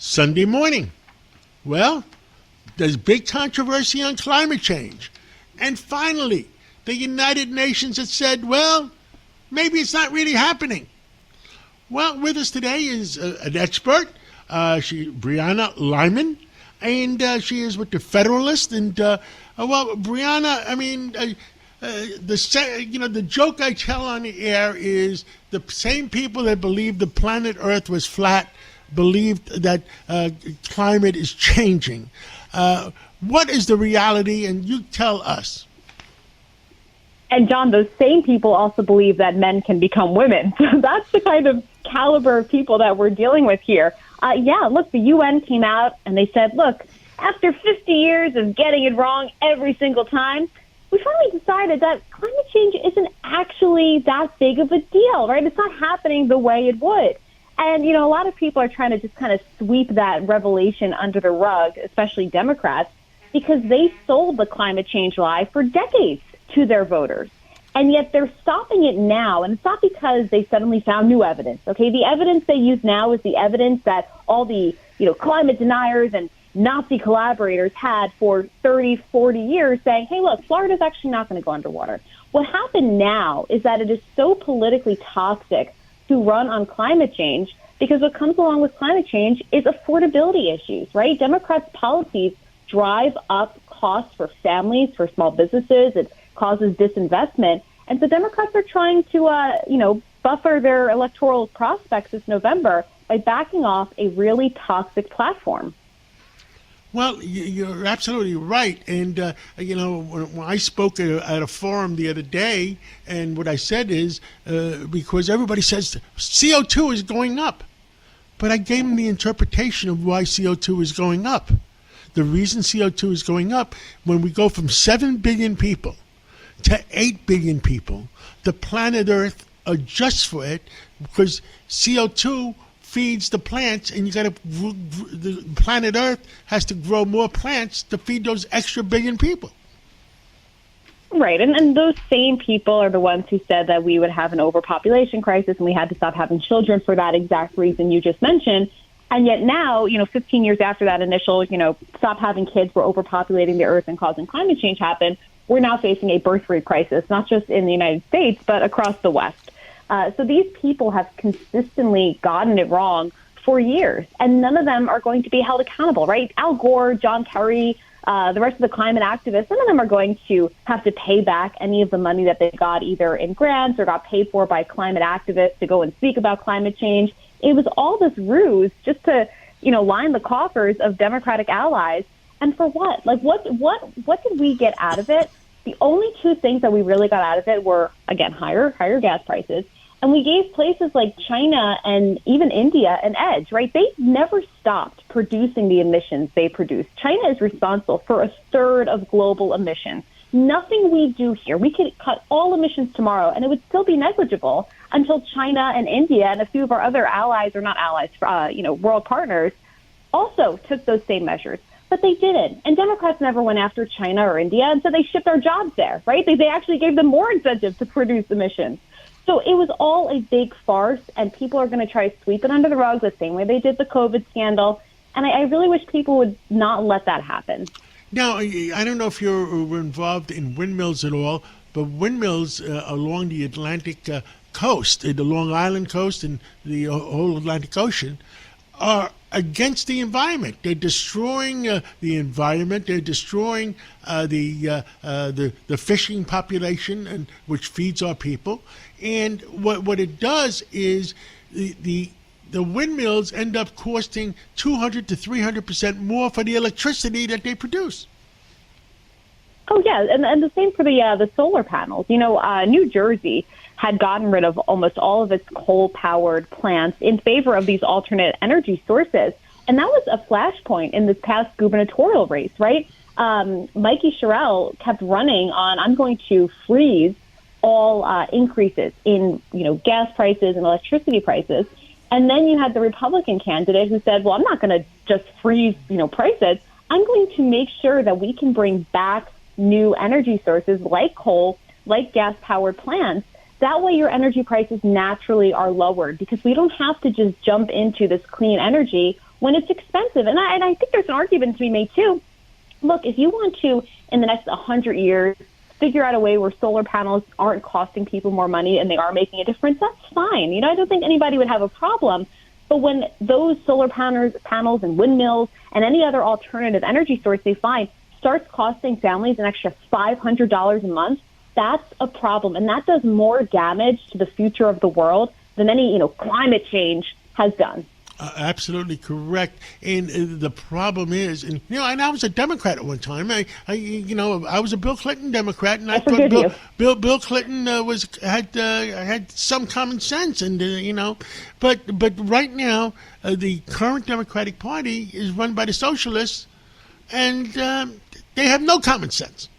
Sunday morning. Well, there's big controversy on climate change. And finally, the United Nations has said, well, maybe it's not really happening. Well, with us today is an expert, Brianna Lyman, and she is with the Federalist. And, Brianna, the joke I tell on the air is the same people that believed the planet Earth was flat believed that climate is changing. What is the reality? And you tell us. And John, those same people also believe that men can become women. So that's the kind of caliber of people that we're dealing with here. Look, the UN came out and they said, look, after 50 years of getting it wrong every single time, we finally decided that climate change isn't actually that big of a deal, right? It's not happening the way it would. And, a lot of people are trying to just kind of sweep that revelation under the rug, especially Democrats, because they sold the climate change lie for decades to their voters. And yet they're stopping it now. And it's not because they suddenly found new evidence. Okay, the evidence they use now is the evidence that all the, climate deniers and Nazi collaborators had for 30, 40 years saying, hey, look, Florida's actually not going to go underwater. What happened now is that it is so politically toxic to run on climate change, because what comes along with climate change is affordability issues, right? Democrats' policies drive up costs for families, for small businesses. It causes disinvestment. And so Democrats are trying to, buffer their electoral prospects this November by backing off a really toxic platform. Well, you're absolutely right. And, when I spoke at a forum the other day, and what I said is, because everybody says CO2 is going up. But I gave them the interpretation of why CO2 is going up. The reason CO2 is going up, when we go from 7 billion people to 8 billion people, the planet Earth adjusts for it, because CO2 feeds the plants, and the planet Earth has to grow more plants to feed those extra billion people. Right, and those same people are the ones who said that we would have an overpopulation crisis and we had to stop having children for that exact reason you just mentioned. And yet now, 15 years after that initial, stop having kids, we're overpopulating the Earth and causing climate change happen, we're now facing a birth rate crisis, not just in the United States, but across the West. So these people have consistently gotten it wrong for years, and none of them are going to be held accountable, right? Al Gore, John Kerry, the rest of the climate activists, none of them are going to have to pay back any of the money that they got either in grants or got paid for by climate activists to go and speak about climate change. It was all this ruse just to, line the coffers of Democratic allies. And for what? Like, what did we get out of it? The only two things that we really got out of it were, again, higher gas prices. And we gave places like China and even India an edge, right? They never stopped producing the emissions they produce. China is responsible for a third of global emissions. Nothing we do here, we could cut all emissions tomorrow and it would still be negligible until China and India and a few of our other allies, or not allies, world partners, also took those same measures. But they didn't. And Democrats never went after China or India, and so they shipped our jobs there, right? They actually gave them more incentive to produce emissions. So it was all a big farce, and people are going to try to sweep it under the rug the same way they did the COVID scandal. And I really wish people would not let that happen. Now, I don't know if you were involved in windmills at all, but windmills along the Atlantic coast, the Long Island coast and the whole Atlantic Ocean, are against the environment. They're destroying the environment. They're destroying the fishing population, and which feeds our people. And what it does is the windmills end up costing 200 to 300% more for the electricity that they produce. Oh yeah, and the same for the solar panels. New Jersey had gotten rid of almost all of its coal-powered plants in favor of these alternate energy sources. And that was a flashpoint in this past gubernatorial race, right? Mikey Sherrill kept running on, I'm going to freeze all increases in, gas prices and electricity prices. And then you had the Republican candidate who said, well, I'm not going to just freeze, prices. I'm going to make sure that we can bring back new energy sources like coal, like gas-powered plants. That way your energy prices naturally are lowered because we don't have to just jump into this clean energy when it's expensive. And I think there's an argument to be made, too. Look, if you want to, in the next 100 years, figure out a way where solar panels aren't costing people more money and they are making a difference, that's fine. I don't think anybody would have a problem. But when those solar panels and windmills and any other alternative energy source they find starts costing families an extra $500 a month, that's a problem. And that does more damage to the future of the world than any, climate change has done. Absolutely correct. And the problem is, and I was a Democrat at one time. I was a Bill Clinton Democrat, and I thought Bill Clinton had some common sense, and but right now the current Democratic Party is run by the socialists, and they have no common sense.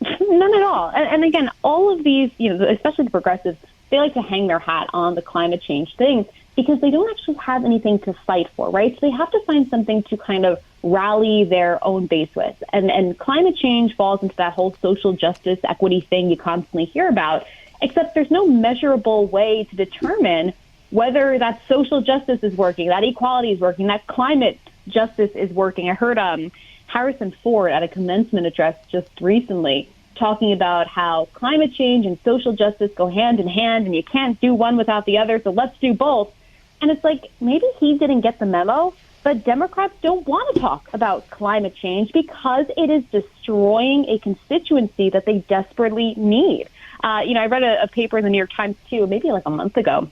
None at all. And again, all of these, especially the progressives, they like to hang their hat on the climate change thing because they don't actually have anything to fight for, right? So they have to find something to kind of rally their own base with. And climate change falls into that whole social justice, equity thing you constantly hear about, except there's no measurable way to determine whether that social justice is working, that equality is working, that climate justice is working. I heard Harrison Ford at a commencement address just recently talking about how climate change and social justice go hand in hand and you can't do one without the other, so let's do both. And it's like, maybe he didn't get the memo, but Democrats don't want to talk about climate change because it is destroying a constituency that they desperately need. I read a paper in the New York Times, too, maybe like a month ago,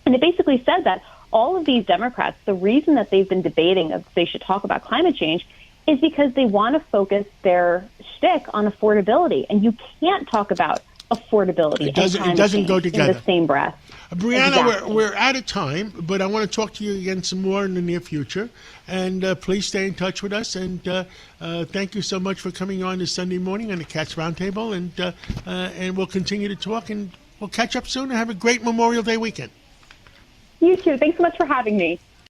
and it basically said that all of these Democrats, the reason that they've been debating that they should talk about climate change is because they want to focus their shtick on affordability. And you can't talk about affordability. It doesn't go together in the same breath. Brianna, exactly. we're out of time, but I want to talk to you again some more in the near future. And please stay in touch with us. And thank you so much for coming on this Sunday morning on the Cats Roundtable. And we'll continue to talk, and we'll catch up soon and have a great Memorial Day weekend. You too. Thanks so much for having me.